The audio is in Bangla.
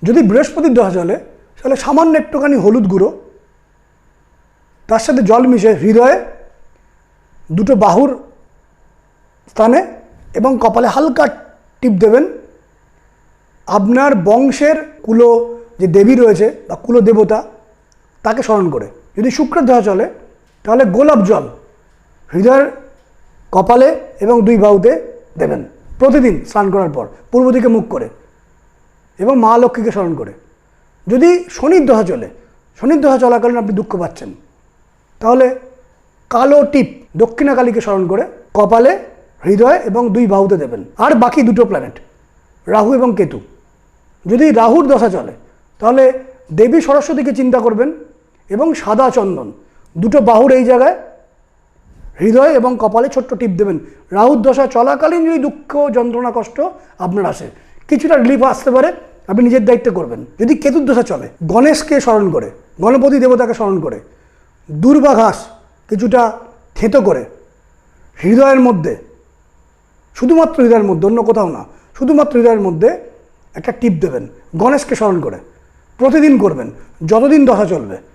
যদি বৃহস্পতির দশা চলে তাহলে সামান্য একটুখানি হলুদ গুঁড়ো তার সাথে জল মিশিয়ে হৃদয়ে, দুটো বাহুর স্থানে এবং কপালে হালকা টিপ দেবেন। আপনার বংশের কুলো যে দেবী রয়েছে বা কুলো দেবতা তাকে স্মরণ করে। যদি শুক্রের দশা চলে তাহলে গোলাপ জল হৃদয়ের কপালে এবং দুই বাহুতে দেবেন প্রতিদিন স্নান করার পর, পূর্ব দিকে মুখ করে এবং মা লক্ষ্মীকে স্মরণ করে। যদি শনির দশা চলে, শনির দশা চলাকালীন আপনি দুঃখ পাচ্ছেন, তাহলে কালো টিপ দক্ষিণাকালীকে স্মরণ করে কপালে, হৃদয়ে এবং দুই বাহুতে দেবেন। আর বাকি দুটো প্ল্যানেট রাহু এবং কেতু, যদি রাহুর দশা চলে তাহলে দেবী সরস্বতীকে চিন্তা করবেন এবং সাদা চন্দন দুটো বাহুর এই জায়গায়, হৃদয় এবং কপালে ছোট্ট টিপ দেবেন। রাহুর দশা চলাকালীন যদি দুঃখ, যন্ত্রণা, কষ্ট আপনার আসে, কিছুটা রিলিফ আসতে পারে, আপনি নিজের দায়িত্বে করবেন। যদি কেতুর দশা চলে গণেশকে স্মরণ করে, গণপতি দেবতাকে স্মরণ করে দুর্বা ঘাস কিছুটা থেঁতো করে হৃদয়ের মধ্যে, শুধুমাত্র হৃদয়ের মধ্যে, অন্য কোথাও না, শুধুমাত্র হৃদয়ের মধ্যে একটা টিপ দেবেন গণেশকে স্মরণ করে। প্রতিদিন করবেন যতদিন দশা চলবে।